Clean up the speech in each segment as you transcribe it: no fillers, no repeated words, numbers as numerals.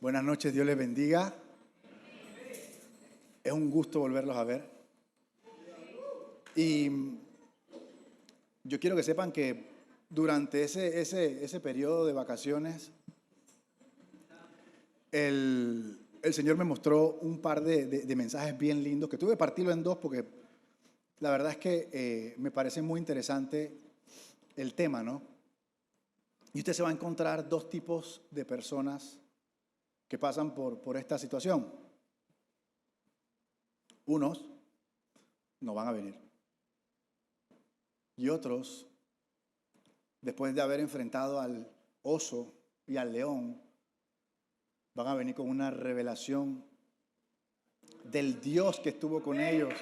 Buenas noches, Dios les bendiga. Es un gusto volverlos a ver. Y yo quiero que sepan que durante ese periodo de vacaciones, el Señor me mostró un par de mensajes bien lindos, que tuve que partirlo en dos porque la verdad es que me parece muy interesante el tema, ¿no? Y usted se va a encontrar dos tipos de personas que pasan por esta situación. Unos no van a venir. Y otros, después de haber enfrentado al oso y al león, van a venir con una revelación del Dios que estuvo con ellos.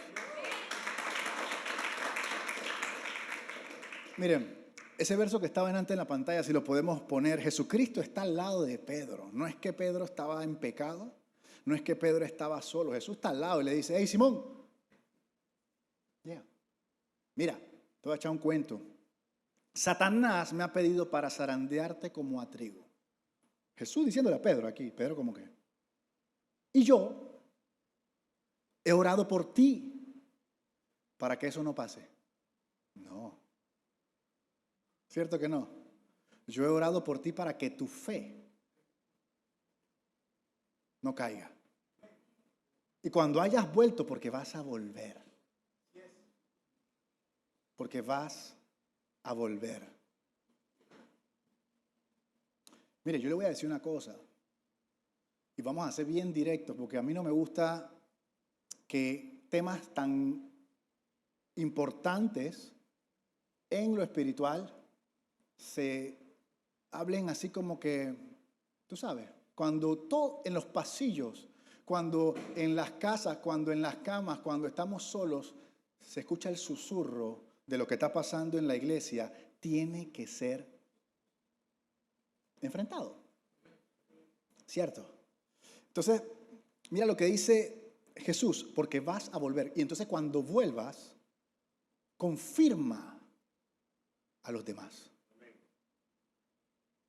Miren, ese verso que estaba delante en la pantalla, si lo podemos poner, Jesucristo está al lado de Pedro. No es que Pedro estaba en pecado, no es que Pedro estaba solo. Jesús está al lado y le dice, hey Simón, mira, te voy a echar un cuento. Satanás me ha pedido para zarandearte como a trigo. Jesús diciéndole a Pedro aquí, Pedro como que. Y yo he orado por ti para que eso no pase. No. ¿Cierto que no? Yo he orado por ti para que tu fe no caiga. Y cuando hayas vuelto, porque vas a volver. Porque vas a volver. Mire, yo le voy a decir una cosa. Y vamos a ser bien directos, porque a mí no me gusta que temas tan importantes en lo espiritual se hablen así como que, tú sabes, cuando todo en los pasillos, cuando en las casas, cuando en las camas, cuando estamos solos, se escucha el susurro de lo que está pasando en la iglesia, tiene que ser enfrentado. ¿Cierto? Entonces, mira lo que dice Jesús, porque vas a volver. Y entonces cuando vuelvas, confirma a los demás.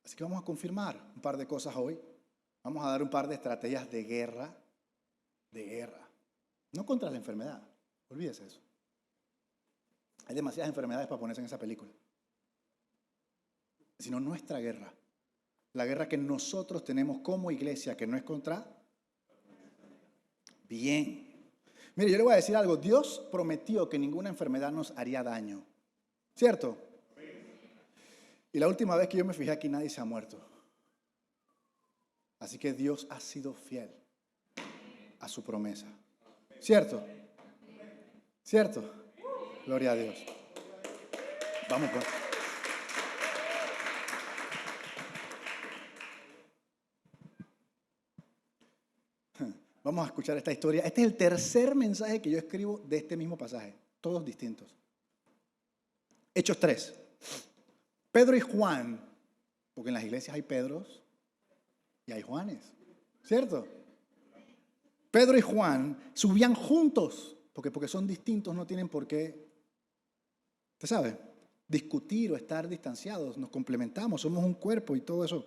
Así que vamos a confirmar un par de cosas hoy. Vamos a dar un par de estrategias de guerra. No contra la enfermedad. Olvídese eso. Hay demasiadas enfermedades para ponerse en esa película. Sino nuestra guerra. La guerra que nosotros tenemos como iglesia, que no es contra. Bien. Mire, yo le voy a decir algo. Dios prometió que ninguna enfermedad nos haría daño. ¿Cierto? Y la última vez que yo me fijé aquí, nadie se ha muerto. Así que Dios ha sido fiel a su promesa. ¿Cierto? ¿Cierto? Gloria a Dios. Vamos pues. Vamos a escuchar esta historia. Este es el tercer mensaje que yo escribo de este mismo pasaje. Todos distintos. Hechos 3. Pedro y Juan, porque en las iglesias hay Pedros y hay Juanes, ¿cierto? Pedro y Juan subían juntos, porque son distintos, no tienen por qué, usted sabe, discutir o estar distanciados, nos complementamos, somos un cuerpo y todo eso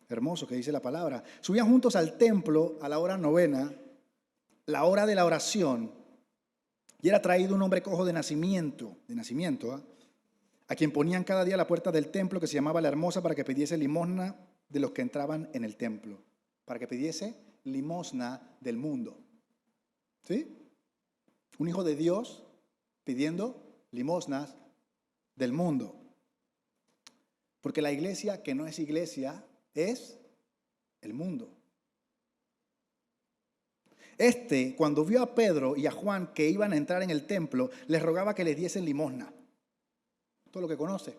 hermoso que dice la palabra. Subían juntos al templo a la hora novena, la hora de la oración, y era traído un hombre cojo de nacimiento, a quien ponían cada día a la puerta del templo, que se llamaba La Hermosa, para que pidiese limosna de los que entraban en el templo. Para que pidiese limosna del mundo. ¿Sí? Un hijo de Dios pidiendo limosnas del mundo. Porque la iglesia que no es iglesia es el mundo. Cuando vio a Pedro y a Juan que iban a entrar en el templo, les rogaba que les diesen limosna. Todo lo que conoce.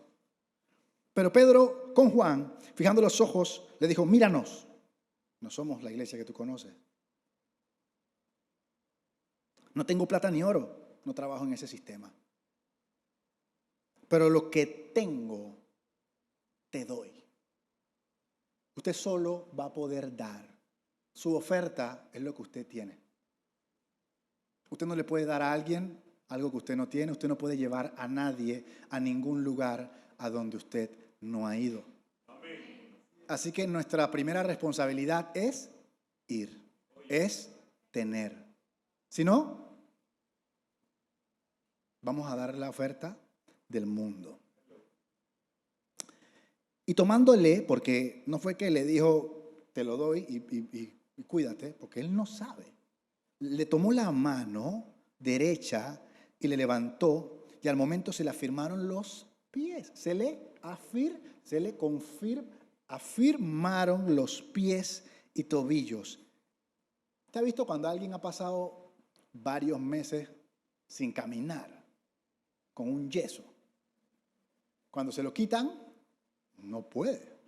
Pero Pedro con Juan, fijando los ojos, le dijo, míranos. No somos la iglesia que tú conoces. No tengo plata ni oro, no trabajo en ese sistema. Pero lo que tengo, te doy. Usted solo va a poder dar. Su oferta es lo que usted tiene. Usted no le puede dar a alguien algo que usted no tiene. Usted no puede llevar a nadie a ningún lugar a donde usted no ha ido. Así que nuestra primera responsabilidad es ir, es tener. Si no, vamos a dar la oferta del mundo. Y tomándole, porque no fue que le dijo, te lo doy y cuídate, porque él no sabe. Le tomó la mano derecha y le levantó, y al momento se le afirmaron los pies. Se le afirmaron los pies y tobillos. ¿Te has visto cuando alguien ha pasado varios meses sin caminar, con un yeso? Cuando se lo quitan, no puede.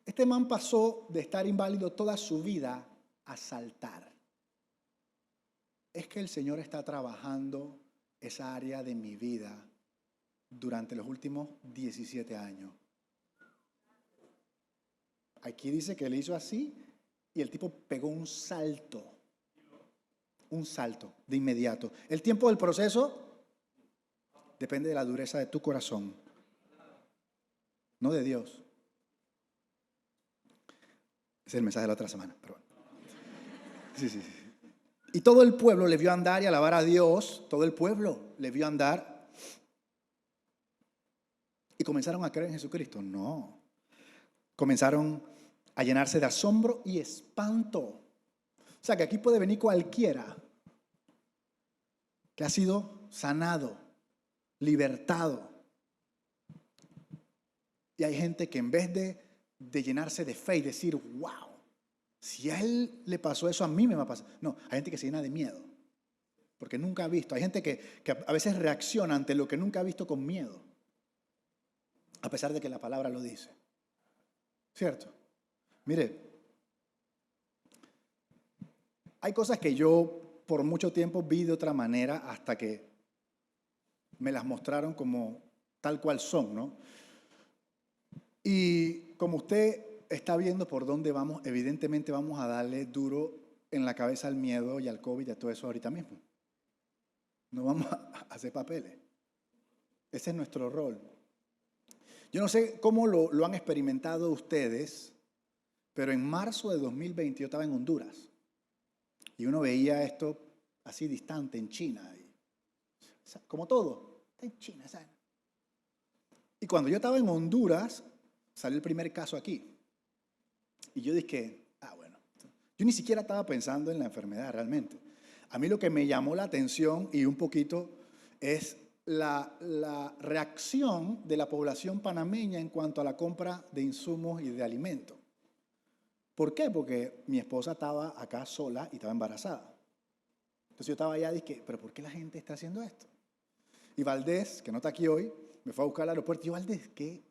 Este man pasó de estar inválido toda su vida a saltar. Es que el Señor está trabajando esa área de mi vida durante los últimos 17 años. Aquí dice que él hizo así y el tipo pegó un salto de inmediato. El tiempo del proceso depende de la dureza de tu corazón, no de Dios. Ese es el mensaje de la otra semana, pero bueno. Sí. Y todo el pueblo le vio andar y alabar a Dios. Todo el pueblo le vio andar. ¿Y comenzaron a creer en Jesucristo? No. Comenzaron a llenarse de asombro y espanto. O sea, que aquí puede venir cualquiera que ha sido sanado, libertado. Y hay gente que en vez de llenarse de fe y decir, wow, si a él le pasó eso, a mí me va a pasar. No, hay gente que se llena de miedo, porque nunca ha visto. Hay gente que a veces reacciona ante lo que nunca ha visto con miedo, a pesar de que la palabra lo dice. ¿Cierto? Mire, hay cosas que yo por mucho tiempo vi de otra manera hasta que me las mostraron como tal cual son, ¿no? Y como usted está viendo por dónde vamos, evidentemente vamos a darle duro en la cabeza al miedo y al COVID y a todo eso ahorita mismo. No vamos a hacer papeles. Ese es nuestro rol. Yo no sé cómo lo han experimentado ustedes, pero en marzo de 2020 yo estaba en Honduras y uno veía esto así distante en China. Como todo, está en China, ¿sabes? Y cuando yo estaba en Honduras, salió el primer caso aquí. Y yo dije, bueno, yo ni siquiera estaba pensando en la enfermedad realmente. A mí lo que me llamó la atención y un poquito es la reacción de la población panameña en cuanto a la compra de insumos y de alimentos. ¿Por qué? Porque mi esposa estaba acá sola y estaba embarazada. Entonces yo estaba allá y dije, ¿pero por qué la gente está haciendo esto? Y Valdés, que no está aquí hoy, me fue a buscar al aeropuerto y yo, Valdés, ¿qué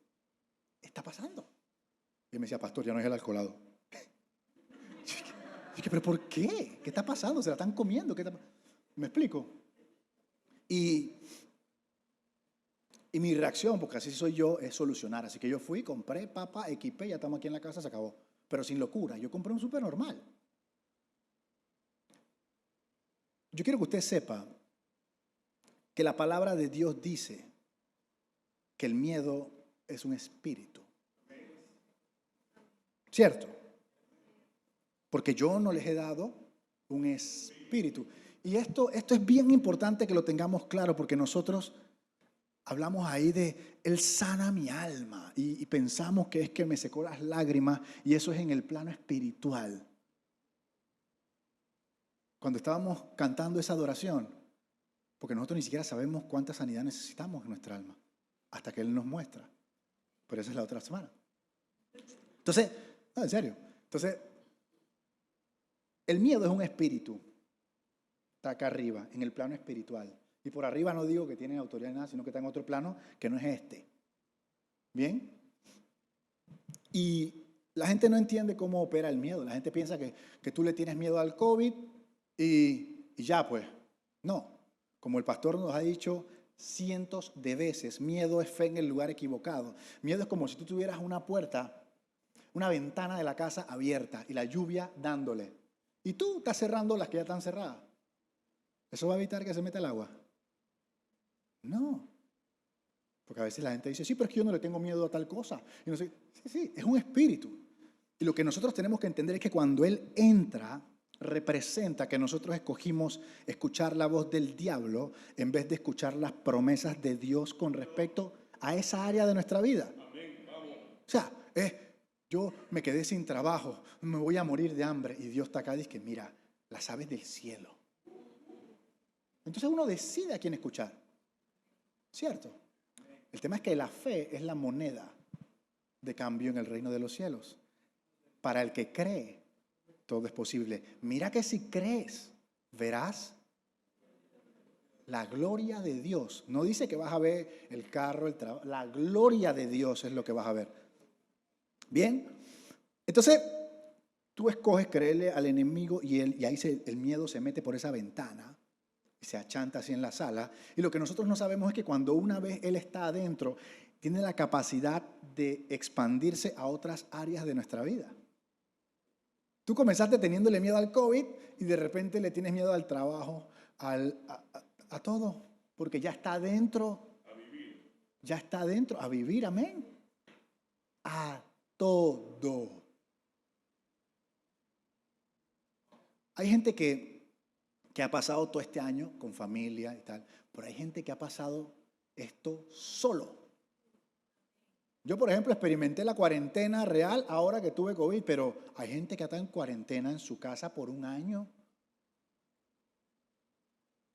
está pasando? Y él me decía, pastor, ya no es el alcoholado. Yo dije, ¿pero por qué? ¿Qué está pasando? ¿Se la están comiendo? ¿Me explico? Y mi reacción, porque así soy yo, es solucionar. Así que yo fui, compré papa, equipé, ya estamos aquí en la casa, se acabó. Pero sin locura, yo compré un súper normal. Yo quiero que usted sepa que la palabra de Dios dice que el miedo es un espíritu. ¿Cierto? Porque yo no les he dado un espíritu. Y esto es bien importante que lo tengamos claro, porque nosotros hablamos ahí de Él sana mi alma y pensamos que es que me secó las lágrimas y eso es en el plano espiritual. Cuando estábamos cantando esa adoración, porque nosotros ni siquiera sabemos cuánta sanidad necesitamos en nuestra alma, hasta que Él nos muestra. Pero esa es la otra semana. Entonces, no, en serio. Entonces, el miedo es un espíritu. Está acá arriba, en el plano espiritual. Y por arriba no digo que tiene autoridad ni nada, sino que está en otro plano que no es este. ¿Bien? Y la gente no entiende cómo opera el miedo. La gente piensa que tú le tienes miedo al COVID y ya pues. No. Como el pastor nos ha dicho cientos de veces, miedo es fe en el lugar equivocado. Miedo es como si tú tuvieras una puerta, una ventana de la casa abierta y la lluvia dándole. Y tú estás cerrando las que ya están cerradas. ¿Eso va a evitar que se meta el agua? No. Porque a veces la gente dice, sí, pero es que yo no le tengo miedo a tal cosa. Y no sé, sí, es un espíritu. Y lo que nosotros tenemos que entender es que cuando Él entra, representa que nosotros escogimos escuchar la voz del diablo en vez de escuchar las promesas de Dios con respecto a esa área de nuestra vida. O sea, yo me quedé sin trabajo, me voy a morir de hambre y Dios está acá y dice que mira, las aves del cielo. Entonces uno decide a quién escuchar, ¿cierto? El tema es que la fe es la moneda de cambio en el reino de los cielos. Para el que cree, todo es posible. Mira que si crees, verás la gloria de Dios. No dice que vas a ver el carro, el trabajo. La gloria de Dios es lo que vas a ver. Bien, entonces tú escoges creerle al enemigo y ahí el miedo se mete por esa ventana y se achanta así en la sala. Y lo que nosotros no sabemos es que cuando una vez él está adentro, tiene la capacidad de expandirse a otras áreas de nuestra vida. Tú comenzaste teniéndole miedo al COVID y de repente le tienes miedo al trabajo, a todo, porque ya está adentro. A vivir. Ya está adentro, a vivir, amén. A todo. Hay gente que ha pasado todo este año con familia y tal, pero hay gente que ha pasado esto solo. Yo, por ejemplo, experimenté la cuarentena real ahora que tuve COVID, pero hay gente que está en cuarentena en su casa por un año.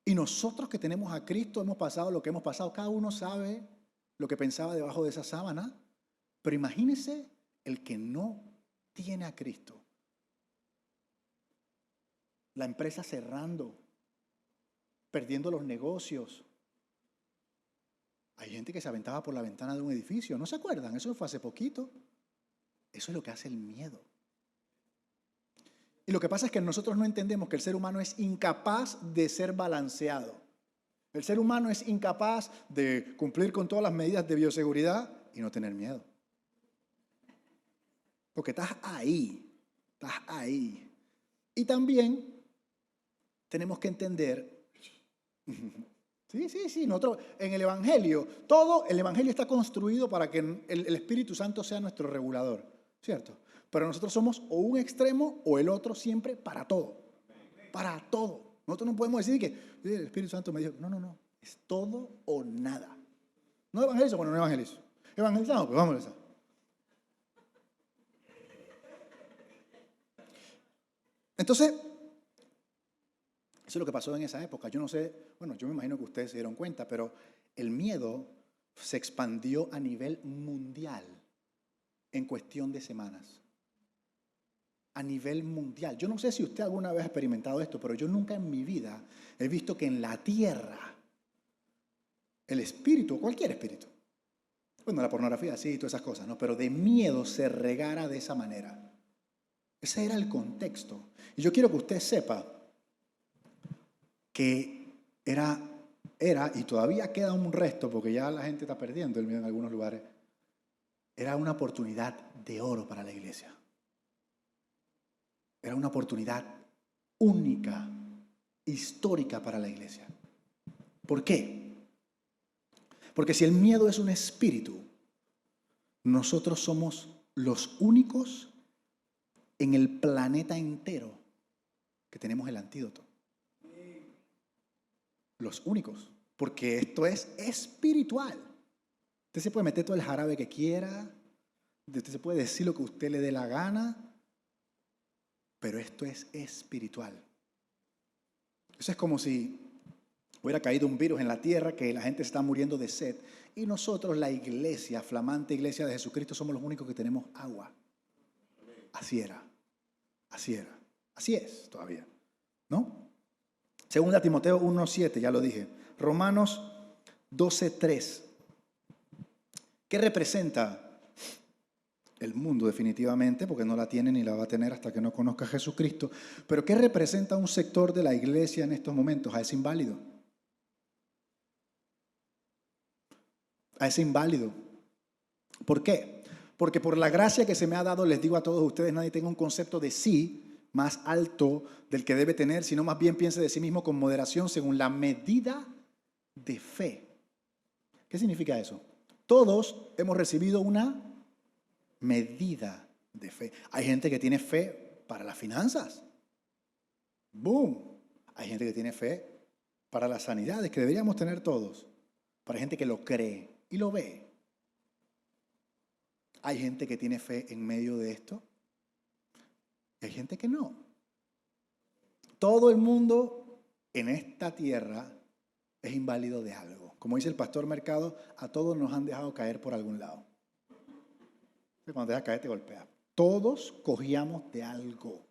Y nosotros que tenemos a Cristo hemos pasado lo que hemos pasado. Cada uno sabe lo que pensaba debajo de esa sábana. Pero imagínese el que no tiene a Cristo. La empresa cerrando, perdiendo los negocios. Hay gente que se aventaba por la ventana de un edificio. ¿No se acuerdan? Eso fue hace poquito. Eso es lo que hace el miedo. Y lo que pasa es que nosotros no entendemos que el ser humano es incapaz de ser balanceado. El ser humano es incapaz de cumplir con todas las medidas de bioseguridad y no tener miedo. Porque estás ahí. Estás ahí. Y también tenemos que entender... Sí. Nosotros, en el Evangelio, el Evangelio está construido para que el Espíritu Santo sea nuestro regulador, ¿cierto? Pero nosotros somos o un extremo o el otro siempre para todo. Para todo. Nosotros no podemos decir que el Espíritu Santo me dijo, no. Es todo o nada. ¿No evangelizo? Bueno, no evangelizo. ¿Evangelizamos? Pues vamos a eso. Entonces... eso es lo que pasó en esa época. Yo no sé, bueno, yo me imagino que ustedes se dieron cuenta, pero el miedo se expandió a nivel mundial en cuestión de semanas. A nivel mundial. Yo no sé si usted alguna vez ha experimentado esto, pero yo nunca en mi vida he visto que en la tierra el espíritu, cualquier espíritu, bueno, la pornografía sí y todas esas cosas, ¿no? Pero de miedo se regara de esa manera. Ese era el contexto. Y yo quiero que usted sepa que era y todavía queda un resto, porque ya la gente está perdiendo el miedo en algunos lugares, era una oportunidad de oro para la iglesia. Era una oportunidad única, histórica para la iglesia. ¿Por qué? Porque si el miedo es un espíritu, nosotros somos los únicos en el planeta entero que tenemos el antídoto. Los únicos, porque esto es espiritual. Usted se puede meter todo el jarabe que quiera, usted se puede decir lo que usted le dé la gana, pero esto es espiritual. Eso es como si hubiera caído un virus en la tierra, que la gente está muriendo de sed, y nosotros, la iglesia, flamante iglesia de Jesucristo, somos los únicos que tenemos agua. Así era, así es todavía, ¿no? Segunda Timoteo 1:7, ya lo dije. Romanos 12:3. ¿Qué representa el mundo definitivamente? Porque no la tiene ni la va a tener hasta que no conozca a Jesucristo. Pero ¿qué representa un sector de la iglesia en estos momentos? A ese inválido. A ese inválido. ¿Por qué? Porque por la gracia que se me ha dado, les digo a todos ustedes, nadie tenga un concepto de sí más alto del que debe tener, sino más bien piense de sí mismo con moderación según la medida de fe. ¿Qué significa eso? Todos hemos recibido una medida de fe. Hay gente que tiene fe para las finanzas. ¡Boom! Hay gente que tiene fe para las sanidades, que deberíamos tener todos. Pero hay gente que lo cree y lo ve. Hay gente que tiene fe en medio de esto. Y hay gente que no. Todo el mundo en esta tierra es inválido de algo. Como dice el pastor Mercado, a todos nos han dejado caer por algún lado. Cuando te dejas caer te golpea. Todos cogíamos de algo.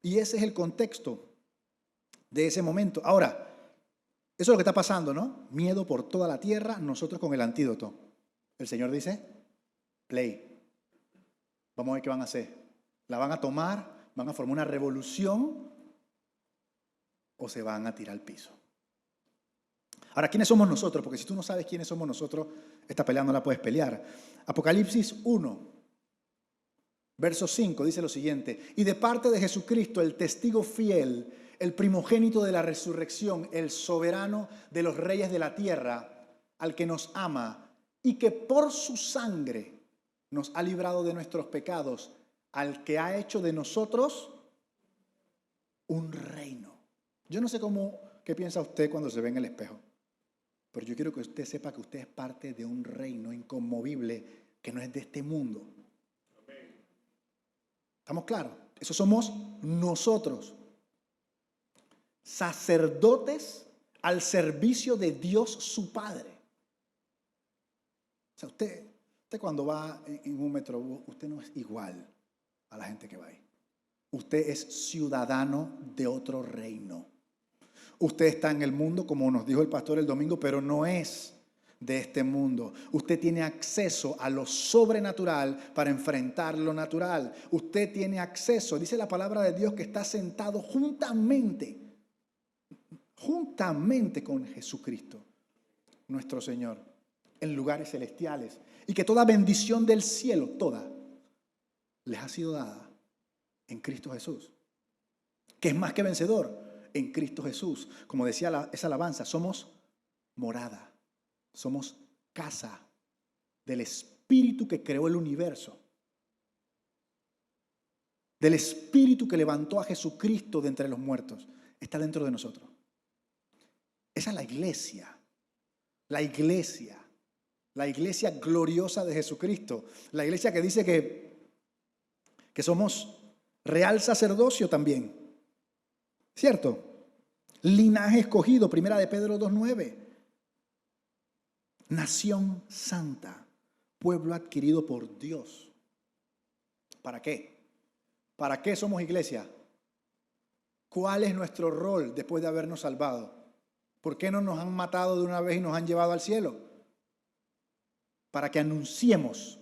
Y ese es el contexto de ese momento. Ahora, eso es lo que está pasando, ¿no? Miedo por toda la tierra, nosotros con el antídoto. El Señor dice, play. Vamos a ver qué van a hacer. ¿La van a tomar? ¿Van a formar una revolución? ¿O se van a tirar al piso? Ahora, ¿quiénes somos nosotros? Porque si tú no sabes quiénes somos nosotros, esta pelea no la puedes pelear. Apocalipsis 1, verso 5, dice lo siguiente. Y de parte de Jesucristo, el testigo fiel, el primogénito de la resurrección, el soberano de los reyes de la tierra, al que nos ama y que por su sangre nos ha librado de nuestros pecados, al que ha hecho de nosotros un reino. Yo no sé qué piensa usted cuando se ve en el espejo, pero yo quiero que usted sepa que usted es parte de un reino inconmovible que no es de este mundo. ¿Estamos claros? Eso somos nosotros. Sacerdotes al servicio de Dios su Padre. O sea, usted cuando va en un metrobús, usted no es igual a la gente que va ahí. Usted es ciudadano de otro reino. Usted está en el mundo, como nos dijo el pastor el domingo, pero no es de este mundo. Usted tiene acceso a lo sobrenatural para enfrentar lo natural. Usted tiene acceso, dice la palabra de Dios, que está sentado juntamente con Jesucristo, nuestro Señor, en lugares celestiales. Y que toda bendición del cielo, toda, les ha sido dada en Cristo Jesús. Que es más que vencedor en Cristo Jesús. Como decía esa alabanza, somos morada, somos casa del Espíritu que creó el universo, del Espíritu que levantó a Jesucristo de entre los muertos. Está dentro de nosotros. Esa es la iglesia, la iglesia gloriosa de Jesucristo, la iglesia que dice que somos real sacerdocio también, ¿cierto? Linaje escogido, primera de Pedro 2:9. Nación santa, pueblo adquirido por Dios. ¿Para qué? ¿Para qué somos iglesia? ¿Cuál es nuestro rol después de habernos salvado? ¿Por qué no nos han matado de una vez y nos han llevado al cielo? Para que anunciemos.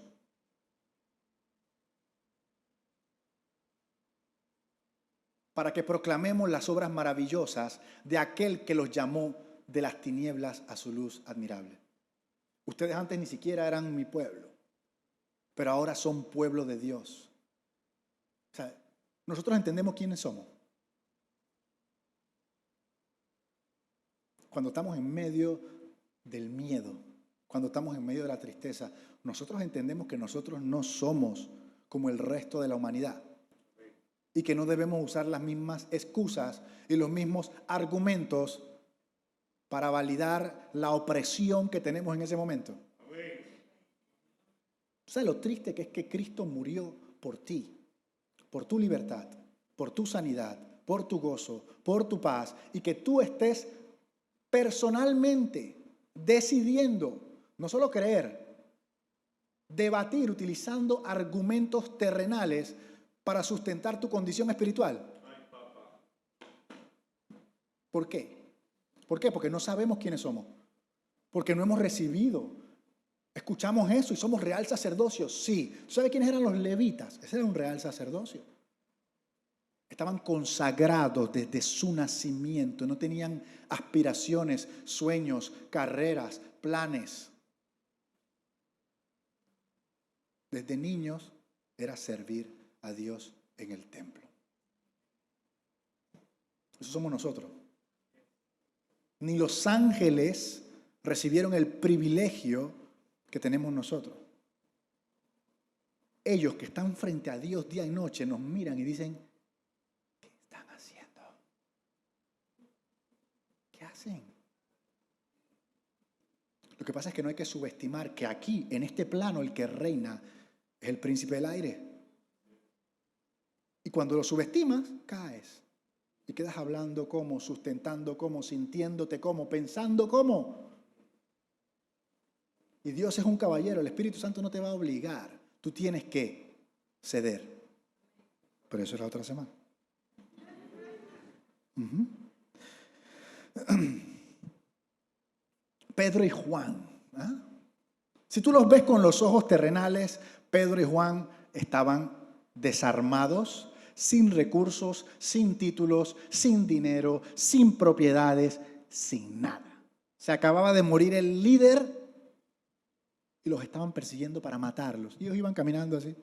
Para que proclamemos las obras maravillosas de aquel que los llamó de las tinieblas a su luz admirable. Ustedes antes ni siquiera eran mi pueblo, pero ahora son pueblo de Dios. O sea, nosotros entendemos quiénes somos. Cuando estamos en medio del miedo, cuando estamos en medio de la tristeza, nosotros entendemos que nosotros no somos como el resto de la humanidad y que no debemos usar las mismas excusas y los mismos argumentos para validar la opresión que tenemos en ese momento. ¿Sabes lo triste que es que Cristo murió por ti, por tu libertad, por tu sanidad, por tu gozo, por tu paz, y que tú estés personalmente decidiendo, no solo creer, debatir utilizando argumentos terrenales para sustentar tu condición espiritual? ¿Por qué? ¿Por qué? Porque no sabemos quiénes somos. Porque no hemos recibido. Escuchamos eso y somos real sacerdocio. Sí. ¿Sabe quiénes eran los levitas? Ese era un real sacerdocio. Estaban consagrados desde su nacimiento. No tenían aspiraciones, sueños, carreras, planes. Desde niños era servir a Dios en el templo. Eso somos nosotros. Ni los ángeles recibieron el privilegio que tenemos nosotros. ellos que están frente a Dios día y noche nos miran y dicen, ¿qué están haciendo? ¿Qué hacen? Lo que pasa es que no hay que subestimar que aquí, en este plano, el que reina es el príncipe del aire. Y cuando lo subestimas, caes. Y quedas hablando como, sustentando como, sintiéndote como, pensando como. Y Dios es un caballero, el Espíritu Santo no te va a obligar. Tú tienes que ceder. Pero eso es la otra semana. Pedro y Juan. ¿Ah? Si tú los ves con los ojos terrenales, Pedro y Juan estaban desarmados, sin recursos, sin títulos, sin dinero, sin propiedades, sin nada. Se acababa de morir el líder y los estaban persiguiendo para matarlos. Y ellos iban caminando así,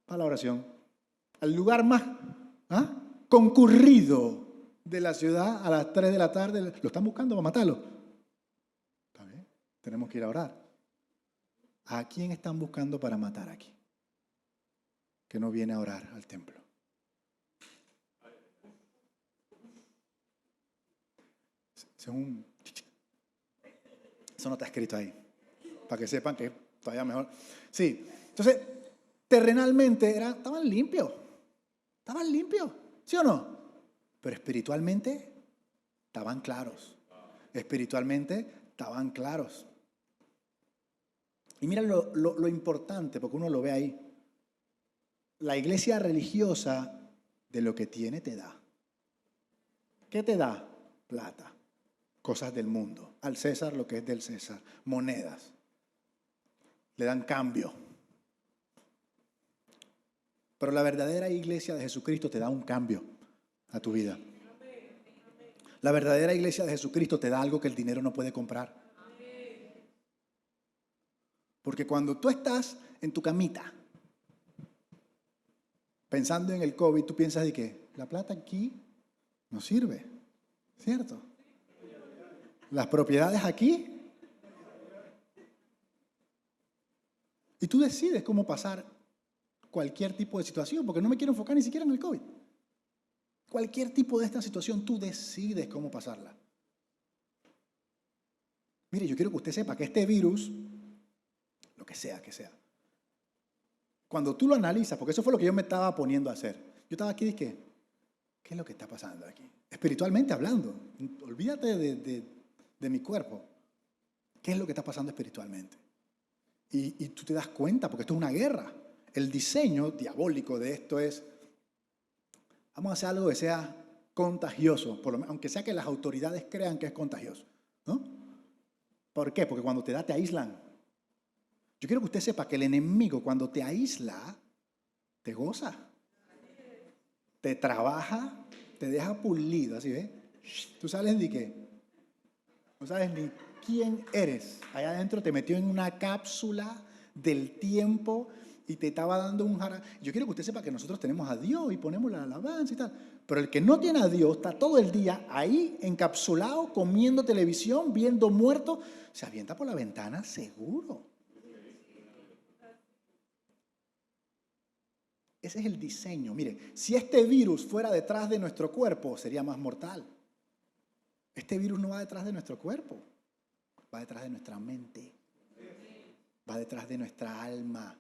para la oración, al lugar más concurrido de la ciudad a las 3 de la tarde. Lo están buscando para matarlo. ¿Está bien? Tenemos que ir a orar. ¿A quién están buscando para matar aquí? Que no viene a orar al templo. Eso no está escrito ahí. Para que sepan que es todavía mejor. Sí, entonces, terrenalmente estaban limpios. Estaban limpios, ¿sí o no? Pero espiritualmente estaban claros. Espiritualmente estaban claros. Y mira lo importante, porque uno lo ve ahí. La iglesia religiosa de lo que tiene te da. ¿Qué te da? Plata, cosas del mundo. Al César lo que es del César, monedas. Le dan cambio. Pero la verdadera iglesia de Jesucristo te da un cambio a tu vida. La verdadera iglesia de Jesucristo te da algo que el dinero no puede comprar. Porque cuando tú estás en tu camita, pensando en el COVID, tú piensas de que la plata aquí no sirve, ¿cierto? Las propiedades aquí. Y tú decides cómo pasar cualquier tipo de situación, porque no me quiero enfocar ni siquiera en el COVID. Cualquier tipo de esta situación, tú decides cómo pasarla. Mire, yo quiero que usted sepa que este virus, lo que sea, cuando tú lo analizas, porque eso fue lo que yo me estaba poniendo a hacer. Yo estaba aquí y dije, ¿qué es lo que está pasando aquí? Espiritualmente hablando. Olvídate de mi cuerpo. ¿Qué es lo que está pasando espiritualmente? Y tú te das cuenta, porque esto es una guerra. El diseño diabólico de esto es, vamos a hacer algo que sea contagioso, por lo menos, aunque sea que las autoridades crean que es contagioso, ¿no? ¿Por qué? Porque cuando te da, te aíslan. Yo quiero que usted sepa que el enemigo, cuando te aísla, te goza, te trabaja, te deja pulido, así, ¿ves? Tú sales de qué, no sabes ni quién eres. Allá adentro te metió en una cápsula del tiempo y te estaba dando un jara. Yo quiero que usted sepa que nosotros tenemos a Dios y ponemos la alabanza y tal. Pero el que no tiene a Dios está todo el día ahí encapsulado, comiendo televisión, viendo muertos. Se avienta por la ventana seguro. Ese es el diseño. Mire, si este virus fuera detrás de nuestro cuerpo, sería más mortal. Este virus no va detrás de nuestro cuerpo, va detrás de nuestra mente, va detrás de nuestra alma.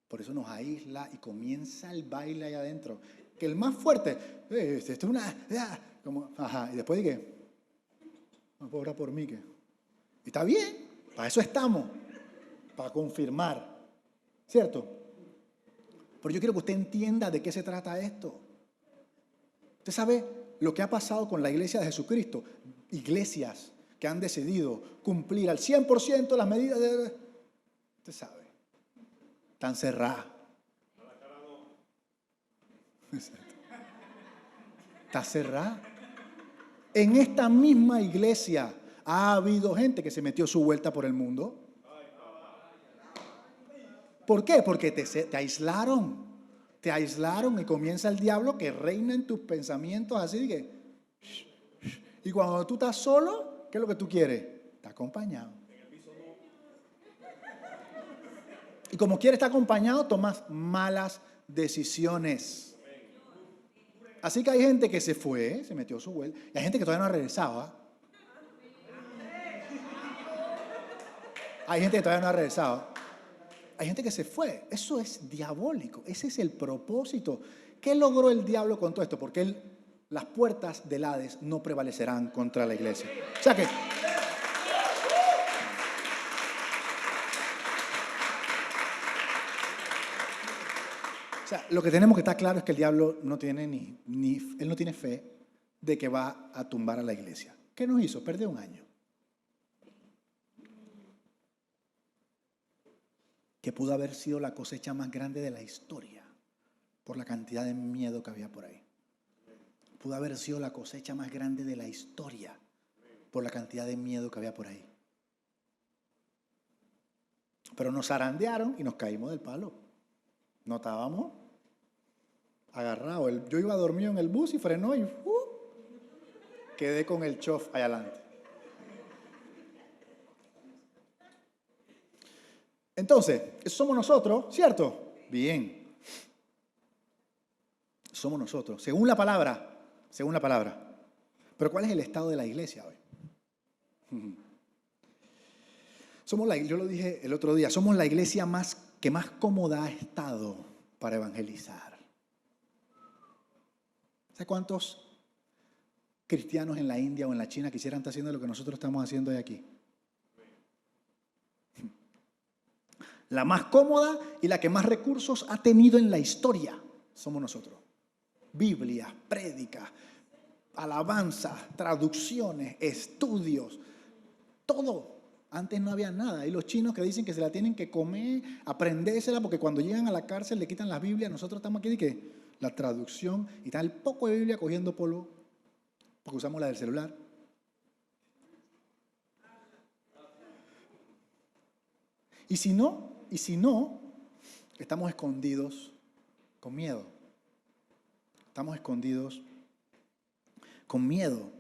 Por eso nos aísla y comienza el baile ahí adentro. Que el más fuerte, esto es una, como, y después dije, no puedo orar por mí. Y está bien, para eso estamos, para confirmar, ¿cierto? Pero yo quiero que usted entienda de qué se trata esto. Usted sabe lo que ha pasado con la iglesia de Jesucristo. Iglesias que han decidido cumplir al 100% las medidas de... Usted sabe. Están cerradas. Está cerrada. En esta misma iglesia ha habido gente que se metió su vuelta por el mundo. ¿Por qué? Porque te aislaron. Te aislaron y comienza el diablo que reina en tus pensamientos así que... Y cuando tú estás solo, ¿qué es lo que tú quieres? Está acompañado. Y como quiere estar acompañado, tomas malas decisiones. Así que hay gente que se fue, se metió su vuelta, y hay gente que todavía no regresaba. Hay gente que todavía no ha regresado. Hay gente que se fue. Eso es diabólico. Ese es el propósito. ¿Qué logró el diablo con todo esto? Porque las puertas del Hades no prevalecerán contra la iglesia. O sea que... O sea, lo que tenemos que estar claro es que el diablo no tiene él no tiene fe de que va a tumbar a la iglesia. ¿Qué nos hizo? Perdió un año. Que pudo haber sido la cosecha más grande de la historia por la cantidad de miedo que había por ahí. Pudo haber sido la cosecha más grande de la historia por la cantidad de miedo que había por ahí. Pero nos zarandearon y nos caímos del palo. No estábamos agarrados. Yo iba dormido en el bus y frenó y quedé con el chof allá adelante. Entonces, eso somos nosotros, ¿cierto? Bien. Somos nosotros, según la palabra. Pero ¿cuál es el estado de la iglesia hoy? Yo lo dije el otro día, somos la iglesia que más cómoda ha estado para evangelizar. ¿Sabes cuántos cristianos en la India o en la China quisieran estar haciendo lo que nosotros estamos haciendo hoy aquí? La más cómoda y la que más recursos ha tenido en la historia somos nosotros. Biblia, prédicas, alabanzas, traducciones, estudios, todo. Antes no había nada. Y los chinos que dicen que se la tienen que comer, aprendérsela, porque cuando llegan a la cárcel le quitan las Biblias. Nosotros estamos aquí de que la traducción y está el poco de Biblia cogiendo polvo, porque usamos la del celular. Y si no, estamos escondidos con miedo. Estamos escondidos con miedo.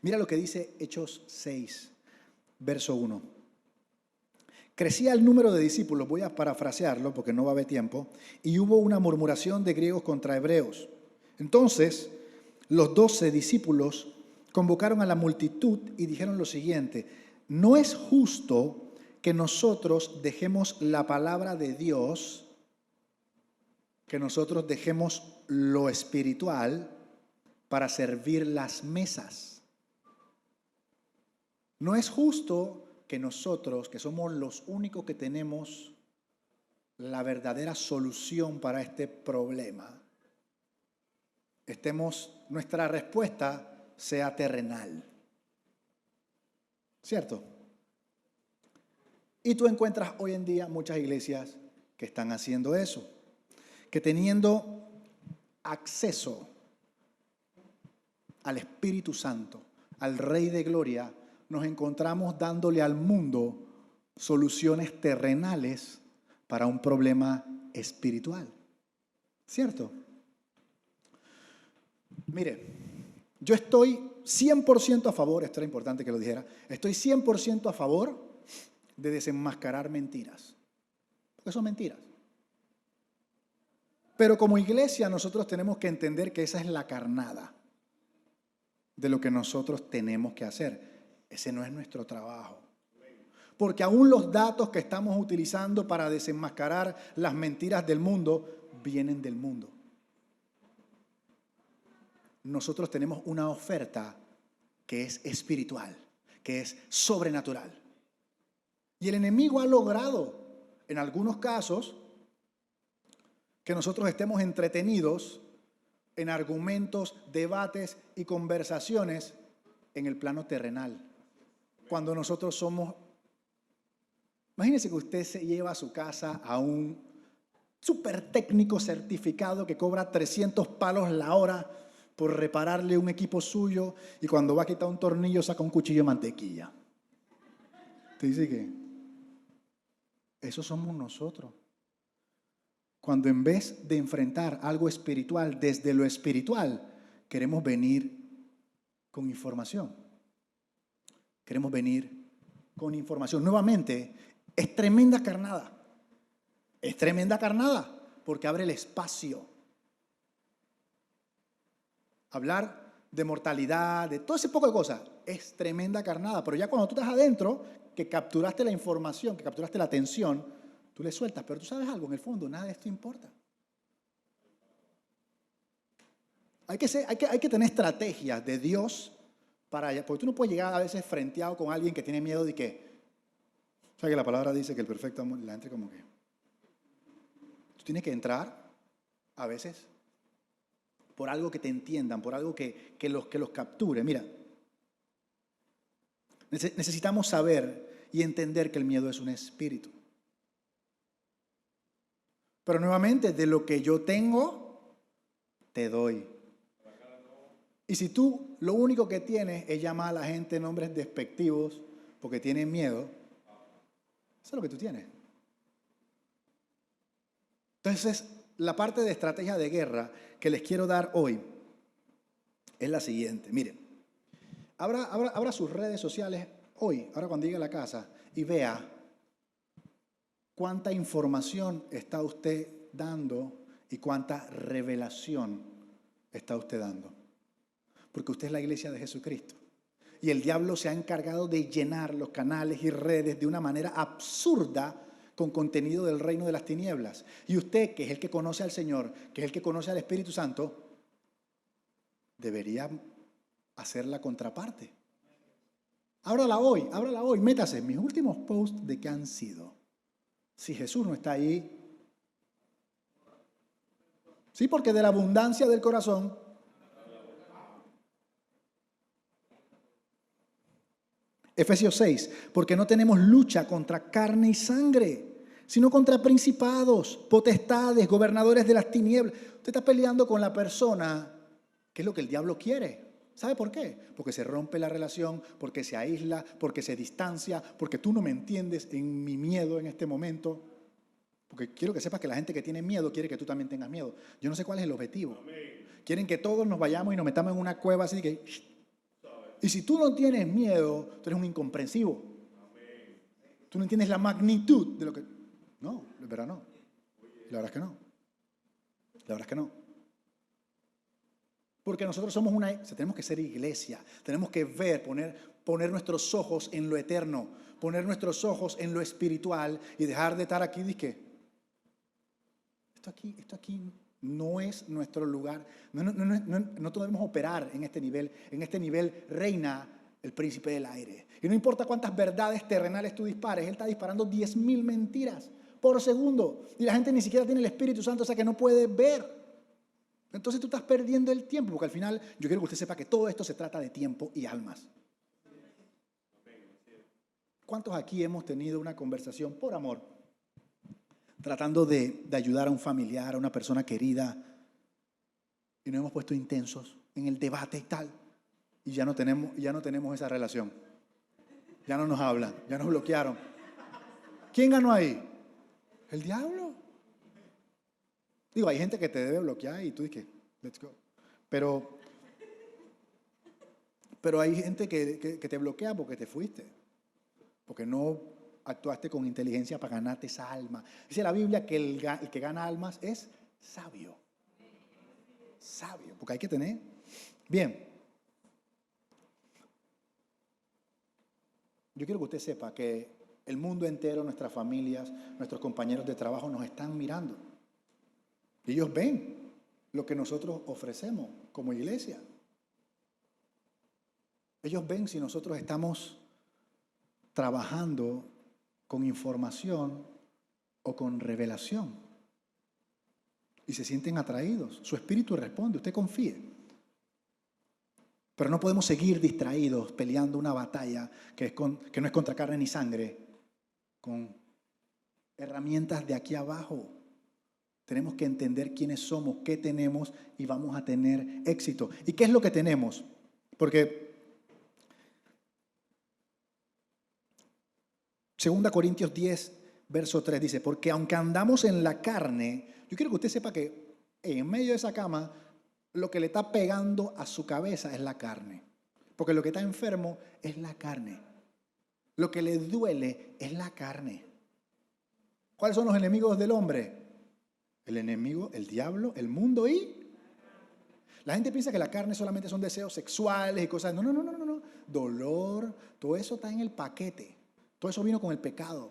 Mira lo que dice Hechos 6, verso 1. Crecía el número de discípulos, voy a parafrasearlo porque no va a haber tiempo, y hubo una murmuración de griegos contra hebreos. Entonces, los 12 discípulos convocaron a la multitud y dijeron lo siguiente: no es justo que nosotros dejemos la palabra de Dios, que nosotros dejemos lo espiritual para servir las mesas. No es justo que nosotros, que somos los únicos que tenemos la verdadera solución para este problema, nuestra respuesta sea terrenal. ¿Cierto? Y tú encuentras hoy en día muchas iglesias que están haciendo eso, que teniendo acceso al Espíritu Santo, al Rey de Gloria, nos encontramos dándole al mundo soluciones terrenales para un problema espiritual. ¿Cierto? Mire, yo estoy 100% a favor, esto era importante que lo dijera, estoy 100% a favor de desenmascarar mentiras. Porque son mentiras. Pero como iglesia nosotros tenemos que entender que esa es la carnada de lo que nosotros tenemos que hacer. Ese no es nuestro trabajo. Porque aún los datos que estamos utilizando para desenmascarar las mentiras del mundo vienen del mundo. Nosotros tenemos una oferta que es espiritual, que es sobrenatural. Y el enemigo ha logrado, en algunos casos, que nosotros estemos entretenidos en argumentos, debates y conversaciones en el plano terrenal. Cuando nosotros somos... Imagínese que usted se lleva a su casa a un súper técnico certificado que cobra 300 palos la hora por repararle un equipo suyo, y cuando va a quitar un tornillo saca un cuchillo de mantequilla. ¿Te dice qué? Eso somos nosotros. Cuando en vez de enfrentar algo espiritual desde lo espiritual, queremos venir con información. Queremos venir con información. Nuevamente, Es tremenda carnada. Es tremenda carnada porque abre el espacio. Hablar de mortalidad, de todo ese poco de cosas, es tremenda carnada. Pero ya cuando tú estás adentro, que capturaste la información, que capturaste la atención, tú le sueltas. Pero tú sabes algo, en el fondo, nada de esto importa. Hay que tener estrategias de Dios para allá. Porque tú no puedes llegar a veces frenteado con alguien que tiene miedo de que... O sea que la palabra dice que el perfecto amor, la gente como que... Tú tienes que entrar a veces por algo que te entiendan, por algo que los capture. Mira, necesitamos saber y entender que el miedo es un espíritu. Pero nuevamente, de lo que yo tengo, te doy. Y si tú lo único que tienes es llamar a la gente nombres despectivos porque tienen miedo, eso es lo que tú tienes. Entonces, la parte de estrategia de guerra que les quiero dar hoy es la siguiente. Miren, abra sus redes sociales hoy, ahora cuando llegue a la casa, y vea cuánta información está usted dando y cuánta revelación está usted dando. Porque usted es la iglesia de Jesucristo. Y el diablo se ha encargado de llenar los canales y redes de una manera absurda con contenido del reino de las tinieblas. Y usted, que es el que conoce al Señor, que es el que conoce al Espíritu Santo, debería hacer la contraparte. Ábrala hoy, métase en mis últimos posts de qué han sido. Si Jesús no está ahí. Sí, porque de la abundancia del corazón. Efesios 6, porque no tenemos lucha contra carne y sangre, sino contra principados, potestades, gobernadores de las tinieblas. Usted está peleando con la persona, que es lo que el diablo quiere. ¿Sabe por qué? Porque se rompe la relación, porque se aísla, porque se distancia, porque tú no me entiendes en mi miedo en este momento. Porque quiero que sepas que la gente que tiene miedo quiere que tú también tengas miedo. Yo no sé cuál es el objetivo. Quieren que todos nos vayamos y nos metamos en una cueva así que... Y si tú no tienes miedo, tú eres un incomprensivo. Tú no entiendes la magnitud de lo que... No, de verdad no. La verdad es que no. La verdad es que no. Porque nosotros somos tenemos que ser iglesia. Tenemos que ver, poner nuestros ojos en lo eterno. Poner nuestros ojos en lo espiritual y dejar de estar aquí, dizque, esto aquí no es nuestro lugar. No podemos operar en este nivel. En este nivel reina el príncipe del aire. Y no importa cuántas verdades terrenales tú dispares, él está disparando 10,000 mentiras por segundo. Y la gente ni siquiera tiene el Espíritu Santo, o sea que no puede ver. Entonces tú estás perdiendo el tiempo, porque al final yo quiero que usted sepa que todo esto se trata de tiempo y almas. ¿Cuántos aquí hemos tenido una conversación por amor? Tratando de ayudar a un familiar, a una persona querida, y nos hemos puesto intensos en el debate y tal, y ya no tenemos esa relación. Ya no nos hablan, ya nos bloquearon. ¿Quién ganó ahí? El diablo. Digo, hay gente que te debe bloquear y tú dices, let's go. Pero hay gente que te bloquea porque te fuiste, porque no actuaste con inteligencia para ganarte esa alma. Dice la Biblia que el que gana almas es sabio. Sabio, porque hay que tener. Bien. Yo quiero que usted sepa que el mundo entero, nuestras familias, nuestros compañeros de trabajo nos están mirando. Y ellos ven lo que nosotros ofrecemos como iglesia. Ellos ven si nosotros estamos trabajando con información o con revelación. Y se sienten atraídos. Su espíritu responde, usted confíe. Pero no podemos seguir distraídos peleando una batalla que no es contra carne ni sangre, con herramientas de aquí abajo. Tenemos que entender quiénes somos, qué tenemos y vamos a tener éxito. ¿Y qué es lo que tenemos? Porque 2 Corintios 10, verso 3 dice, porque aunque andamos en la carne, yo quiero que usted sepa que en medio de esa cama, lo que le está pegando a su cabeza es la carne. Porque lo que está enfermo es la carne. Lo que le duele es la carne. ¿Cuáles son los enemigos del hombre? El enemigo, el diablo, el mundo y... La gente piensa que la carne solamente son deseos sexuales y cosas. No, no, no, no, no, no. Dolor, todo eso está en el paquete. Todo eso vino con el pecado.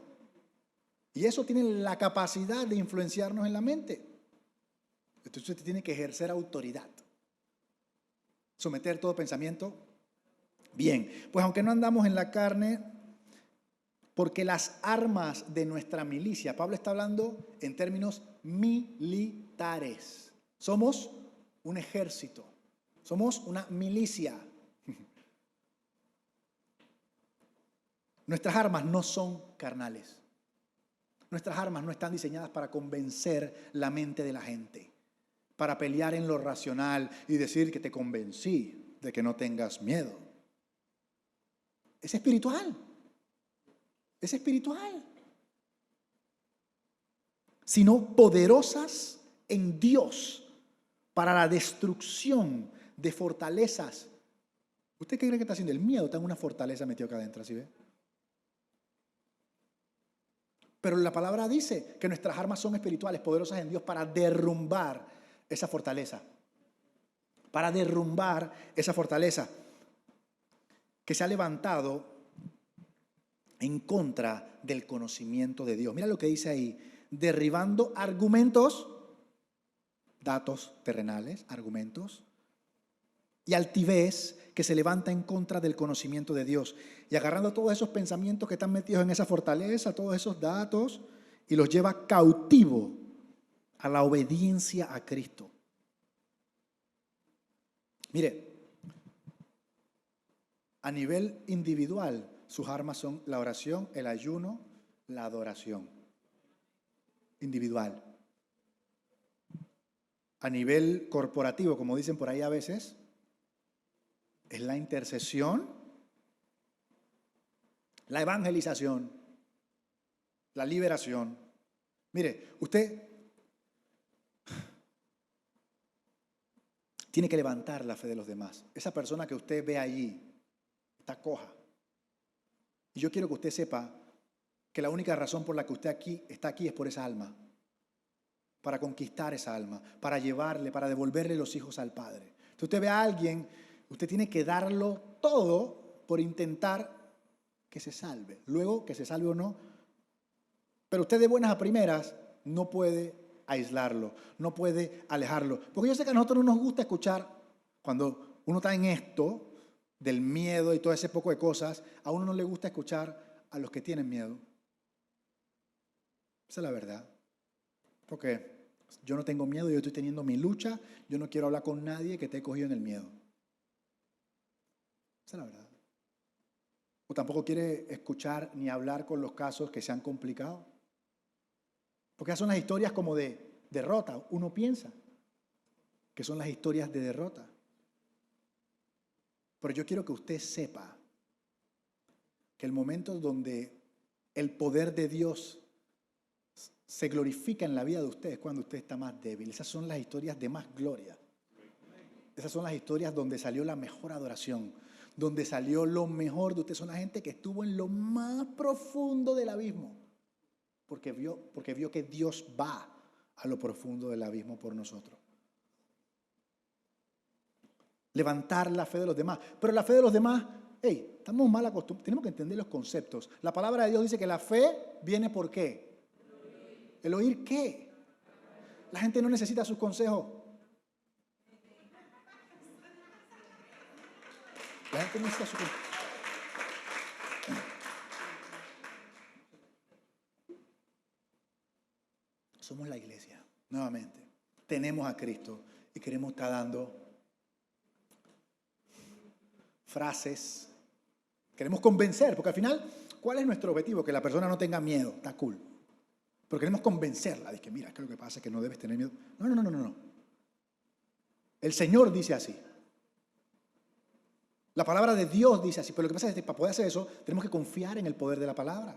Y eso tiene la capacidad de influenciarnos en la mente. Entonces usted tiene que ejercer autoridad. Someter todo pensamiento. Bien, pues aunque no andamos en la carne, porque las armas de nuestra milicia, Pablo está hablando en términos militares. Somos un ejército, somos una milicia. Nuestras armas no son carnales. Nuestras armas no están diseñadas para convencer la mente de la gente, para pelear en lo racional y decir que te convencí de que no tengas miedo. Es espiritual. Es espiritual. Sino poderosas en Dios para la destrucción de fortalezas. ¿Usted qué cree que está haciendo? El miedo está en una fortaleza metido acá adentro, ¿sí ve? Pero la palabra dice que nuestras armas son espirituales, poderosas en Dios para derrumbar esa fortaleza. Para derrumbar esa fortaleza que se ha levantado en contra del conocimiento de Dios. Mira lo que dice ahí, derribando argumentos, datos terrenales, argumentos, y altivez que se levanta en contra del conocimiento de Dios. Y agarrando todos esos pensamientos que están metidos en esa fortaleza, todos esos datos, y los lleva cautivo a la obediencia a Cristo. Mire, a nivel individual, sus armas son la oración, el ayuno, la adoración. Individual. A nivel corporativo, como dicen por ahí a veces, es la intercesión, la evangelización, la liberación. Mire, usted tiene que levantar la fe de los demás. Esa persona que usted ve allí está coja. Y yo quiero que usted sepa que la única razón por la que usted está aquí es por esa alma. Para conquistar esa alma, para llevarle, para devolverle los hijos al Padre. Si usted ve a alguien, usted tiene que darlo todo por intentar que se salve. Luego, que se salve o no. Pero usted de buenas a primeras no puede aislarlo, no puede alejarlo. Porque yo sé que a nosotros no nos gusta escuchar, cuando uno está en esto, del miedo y todo ese poco de cosas, a uno no le gusta escuchar a los que tienen miedo. Esa es la verdad. Porque yo no tengo miedo, yo estoy teniendo mi lucha, yo no quiero hablar con nadie que esté cogido en el miedo. Esa es la verdad. O tampoco quiere escuchar ni hablar con los casos que se han complicado. Porque esas son las historias como de derrota. Uno piensa que son las historias de derrota. Pero yo quiero que usted sepa que el momento donde el poder de Dios se glorifica en la vida de usted es cuando usted está más débil. Esas son las historias de más gloria. Esas son las historias donde salió la mejor adoración, donde salió lo mejor de usted. Son la gente que estuvo en lo más profundo del abismo, porque vio que Dios va a lo profundo del abismo por nosotros. Levantar la fe de los demás. Pero la fe de los demás, estamos mal acostumbrados. Tenemos que entender los conceptos. La palabra de Dios dice que la fe viene ¿por qué? ¿El oír qué? La gente no necesita sus consejos. La gente no necesita sus consejos. Somos la iglesia, nuevamente. Tenemos a Cristo y queremos estar dando frases. Queremos convencer, porque al final, ¿cuál es nuestro objetivo? Que la persona no tenga miedo. Está cool. Pero queremos convencerla de que, mira, que lo que pasa es que no debes tener miedo. No. El Señor dice así. La palabra de Dios dice así. Pero lo que pasa es que para poder hacer eso, tenemos que confiar en el poder de la palabra.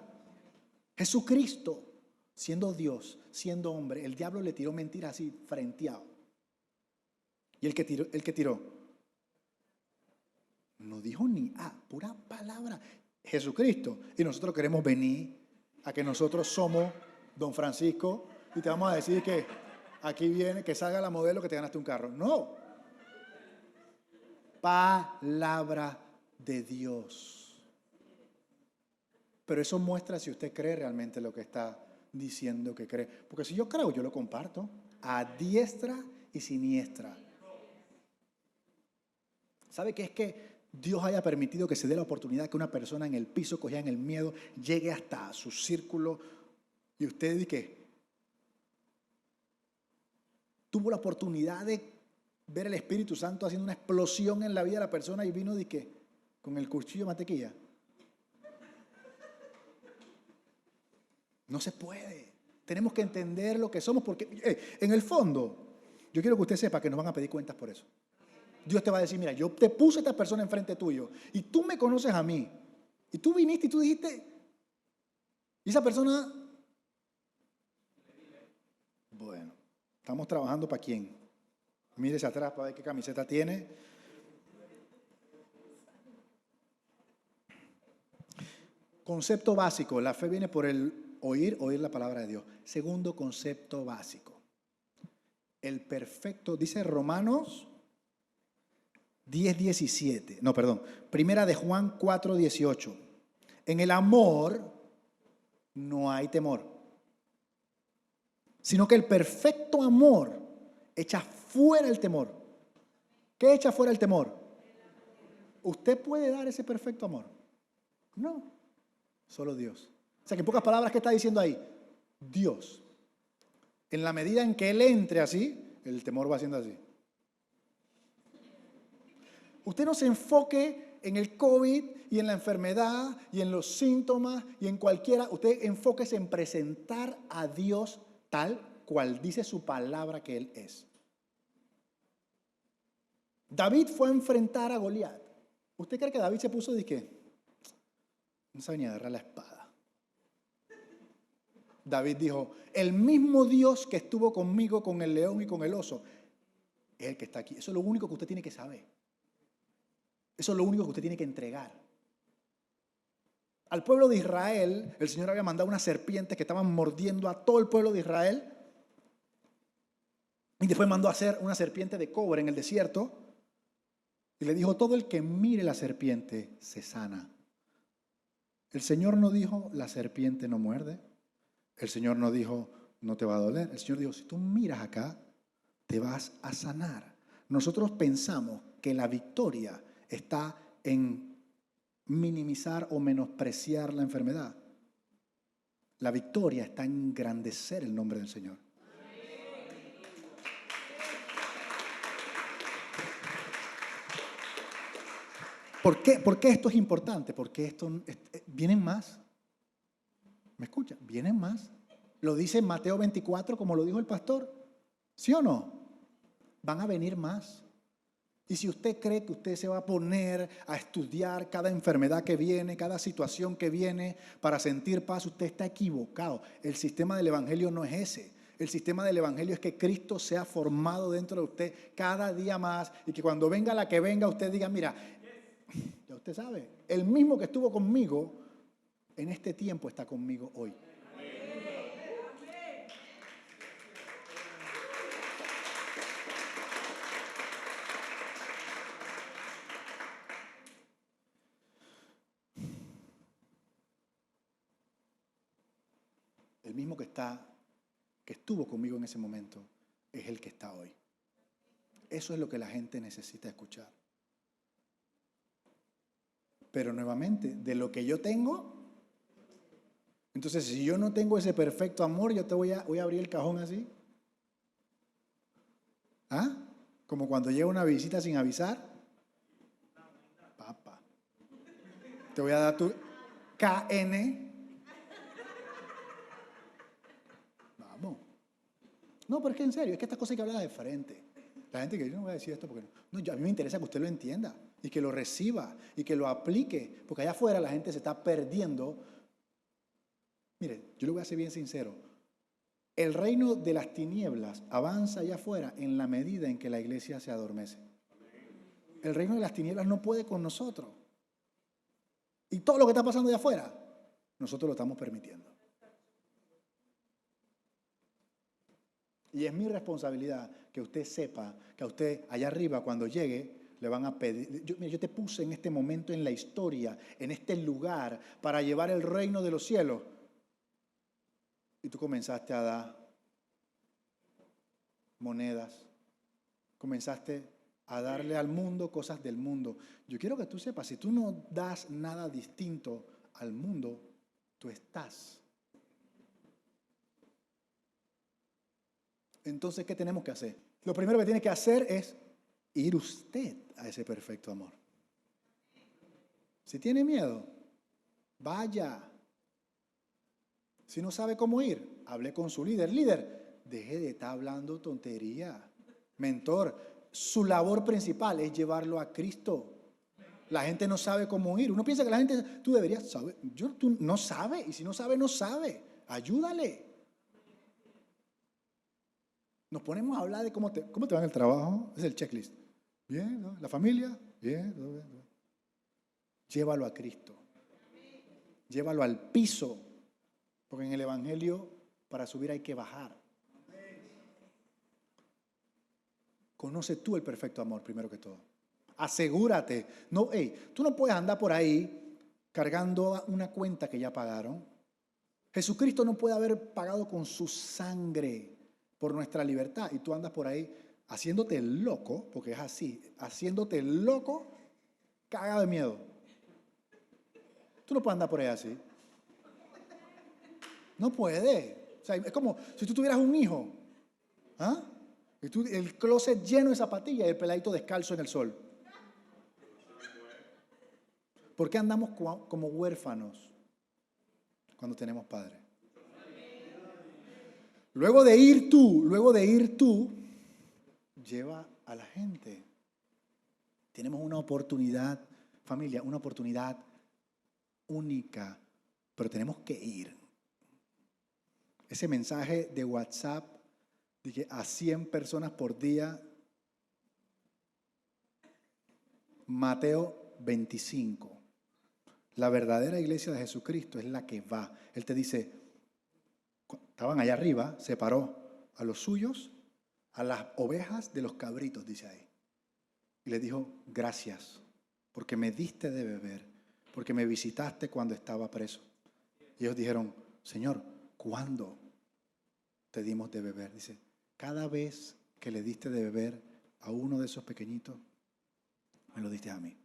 Jesucristo, siendo Dios, siendo hombre, el diablo le tiró mentiras así, frenteado. ¿Y el que tiró? No dijo ni pura palabra. Jesucristo. Y nosotros queremos venir a que nosotros somos Don Francisco, y te vamos a decir que aquí viene, que salga la modelo que te ganaste un carro. No. Palabra de Dios. Pero eso muestra si usted cree realmente lo que está diciendo que cree. Porque si yo creo, yo lo comparto a diestra y siniestra. ¿Sabe qué es que Dios haya permitido que se dé la oportunidad que una persona en el piso, cogida en el miedo, llegue hasta su círculo y usted dice que tuvo la oportunidad de ver el Espíritu Santo haciendo una explosión en la vida de la persona y vino de qué? Con el cuchillo de mantequilla? No se puede. Tenemos que entender lo que somos porque en el fondo, yo quiero que usted sepa que nos van a pedir cuentas por eso. Dios te va a decir, mira, yo te puse a esta persona enfrente tuyo y tú me conoces a mí. Y tú viniste y tú dijiste, y esa persona, bueno, estamos trabajando para quién. Mírese atrás para ver qué camiseta tiene. Concepto básico, la fe viene por el oír la palabra de Dios. Segundo concepto básico, el perfecto, dice Romanos 10:17, no, perdón, primera de Juan 4:18. En el amor no hay temor, sino que el perfecto amor echa fuera el temor. ¿Qué echa fuera el temor? ¿Usted puede dar ese perfecto amor? No, solo Dios. O sea que en pocas palabras, ¿qué está diciendo ahí? Dios. En la medida en que Él entre así, el temor va siendo así. Usted no se enfoque en el COVID y en la enfermedad y en los síntomas y en cualquiera. Usted enfóquese en presentar a Dios tal cual dice su palabra que Él es. David fue a enfrentar a Goliat. ¿Usted cree que David se puso de qué? No sabe ni agarrar la espada. David dijo, el mismo Dios que estuvo conmigo con el león y con el oso, es el que está aquí. Eso es lo único que usted tiene que saber. Eso es lo único que usted tiene que entregar. Al pueblo de Israel, el Señor había mandado unas serpientes que estaban mordiendo a todo el pueblo de Israel. Y después mandó a hacer una serpiente de cobre en el desierto. Y le dijo, todo el que mire la serpiente se sana. El Señor no dijo, la serpiente no muerde. El Señor no dijo, no te va a doler. El Señor dijo, si tú miras acá, te vas a sanar. Nosotros pensamos que la victoria está en minimizar o menospreciar la enfermedad. La victoria está en engrandecer el nombre del Señor. ¿Por qué esto es importante? Porque vienen más. ¿Me escucha? Vienen más. Lo dice en Mateo 24, como lo dijo el pastor. ¿Sí o no? Van a venir más. Y si usted cree que usted se va a poner a estudiar cada enfermedad que viene, cada situación que viene para sentir paz, usted está equivocado. El sistema del Evangelio no es ese. El sistema del Evangelio es que Cristo sea formado dentro de usted cada día más y que cuando venga la que venga usted diga, mira, ya usted sabe, el mismo que estuvo conmigo en este tiempo está conmigo hoy. El mismo que estuvo conmigo en ese momento, es el que está hoy. Eso es lo que la gente necesita escuchar. Pero nuevamente, de lo que yo tengo, entonces si yo no tengo ese perfecto amor, yo te voy a abrir el cajón así. ¿Ah? Como cuando llega una visita sin avisar. Papá, te voy a dar tu KN. Vamos. No, pero es que en serio, es que esta cosa hay que hablarla de frente. La gente que yo no voy a decir esto porque no, a mí me interesa que usted lo entienda y que lo reciba y que lo aplique, porque allá afuera la gente se está perdiendo. Mire, yo le voy a ser bien sincero. El reino de las tinieblas avanza allá afuera en la medida en que la iglesia se adormece. El reino de las tinieblas no puede con nosotros. Y todo lo que está pasando allá afuera, nosotros lo estamos permitiendo. Y es mi responsabilidad que usted sepa que a usted allá arriba cuando llegue le van a pedir. Yo te puse en este momento en la historia, en este lugar, para llevar el reino de los cielos. Y tú comenzaste a dar monedas, comenzaste a darle al mundo cosas del mundo. Yo quiero que tú sepas, si tú no das nada distinto al mundo, tú estás. Entonces, ¿qué tenemos que hacer? Lo primero que tiene que hacer es ir usted a ese perfecto amor. Si tiene miedo, vaya. Si no sabe cómo ir, hable con su líder. Líder, deje de estar hablando tontería. Mentor, su labor principal es llevarlo a Cristo. La gente no sabe cómo ir. Uno piensa que la gente, tú deberías saber. Tú no sabe, y si no sabe, no sabe. Ayúdale. Nos ponemos a hablar de cómo te va en el trabajo. Es el checklist. Bien, ¿no? La familia, bien, todo bien. Llévalo a Cristo. Llévalo al piso. Porque en el Evangelio, para subir hay que bajar. Conoce tú el perfecto amor, primero que todo. Asegúrate. No, tú no puedes andar por ahí cargando una cuenta que ya pagaron. Jesucristo no puede haber pagado con su sangre por nuestra libertad. Y tú andas por ahí haciéndote loco, porque es así, haciéndote loco, cagado de miedo. Tú no puedes andar por ahí así. No puedes. O sea, es como si tú tuvieras un hijo. ¿Ah? Y tú, el closet lleno de zapatillas y el peladito descalzo en el sol. ¿Por qué andamos como huérfanos cuando tenemos padre? Luego de ir tú, lleva a la gente. Tenemos una oportunidad, familia, una oportunidad única, pero tenemos que ir. Ese mensaje de WhatsApp, dije, a 100 personas por día, Mateo 25. La verdadera iglesia de Jesucristo es la que va. Él te dice, estaban allá arriba, separó a los suyos, a las ovejas de los cabritos, dice ahí. Y le dijo, gracias, porque me diste de beber, porque me visitaste cuando estaba preso. Y ellos dijeron, Señor, ¿cuándo te dimos de beber? Dice, cada vez que le diste de beber a uno de esos pequeñitos, me lo diste a mí.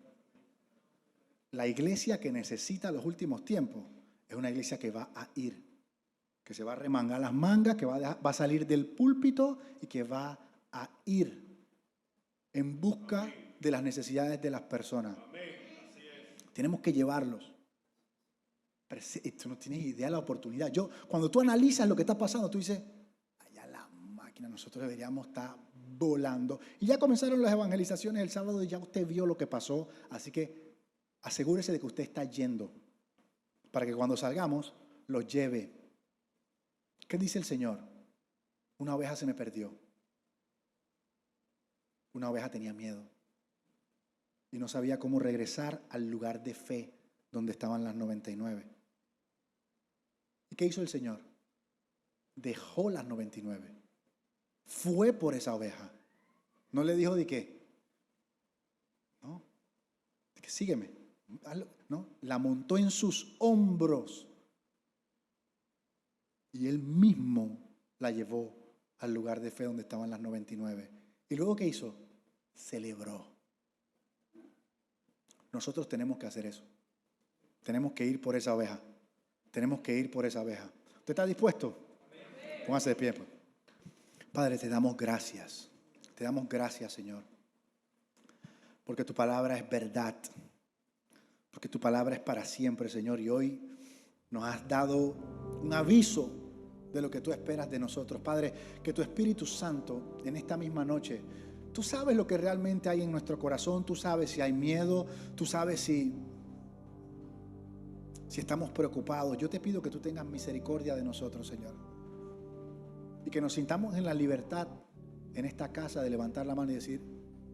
La iglesia que necesita los últimos tiempos es una iglesia que va a ir, que se va a remangar las mangas, que va a salir del púlpito y que va a ir en busca de las necesidades de las personas. Tenemos que llevarlos. Pero tú no tienes idea de la oportunidad. Cuando tú analizas lo que está pasando, tú dices, allá la máquina, nosotros deberíamos estar volando. Y ya comenzaron las evangelizaciones el sábado y ya usted vio lo que pasó. Así que asegúrese de que usted está yendo para que cuando salgamos los lleve. ¿Qué dice el Señor? Una oveja se me perdió. Una oveja tenía miedo y no sabía cómo regresar al lugar de fe donde estaban las 99. ¿Y qué hizo el Señor? Dejó las 99. Fue por esa oveja. No le dijo de qué. No. De que sígueme. No. La montó en sus hombros. Y él mismo la llevó al lugar de fe donde estaban las 99. ¿Y luego qué hizo? Celebró. Nosotros tenemos que hacer eso. Tenemos que ir por esa oveja. Tenemos que ir por esa oveja. ¿Usted está dispuesto? Póngase de pie, pues. Padre, te damos gracias. Te damos gracias, Señor. Porque tu palabra es verdad. Porque tu palabra es para siempre, Señor. Y hoy nos has dado un aviso de lo que tú esperas de nosotros. Padre, que tu Espíritu Santo en esta misma noche, tú sabes lo que realmente hay en nuestro corazón. Tú sabes si hay miedo. Tú sabes si estamos preocupados. Yo te pido que tú tengas misericordia de nosotros, Señor. Y que nos sintamos en la libertad en esta casa de levantar la mano y decir,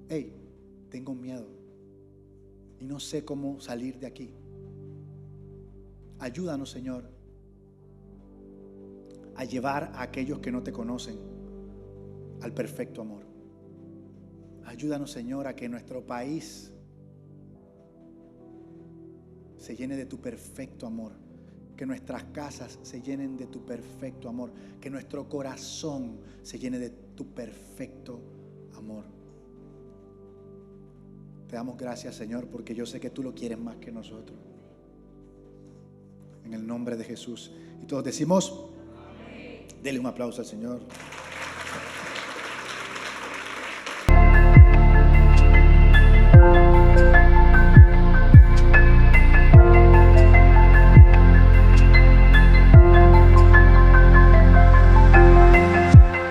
hey, tengo miedo y no sé cómo salir de aquí. Ayúdanos, Señor, a llevar a aquellos que no te conocen al perfecto amor. Ayúdanos, Señor, a que nuestro país se llene de tu perfecto amor. Que nuestras casas se llenen de tu perfecto amor. Que nuestro corazón se llene de tu perfecto amor. Te damos gracias, Señor, porque yo sé que tú lo quieres más que nosotros. En el nombre de Jesús. Y todos decimos, amén. Dele un aplauso al Señor.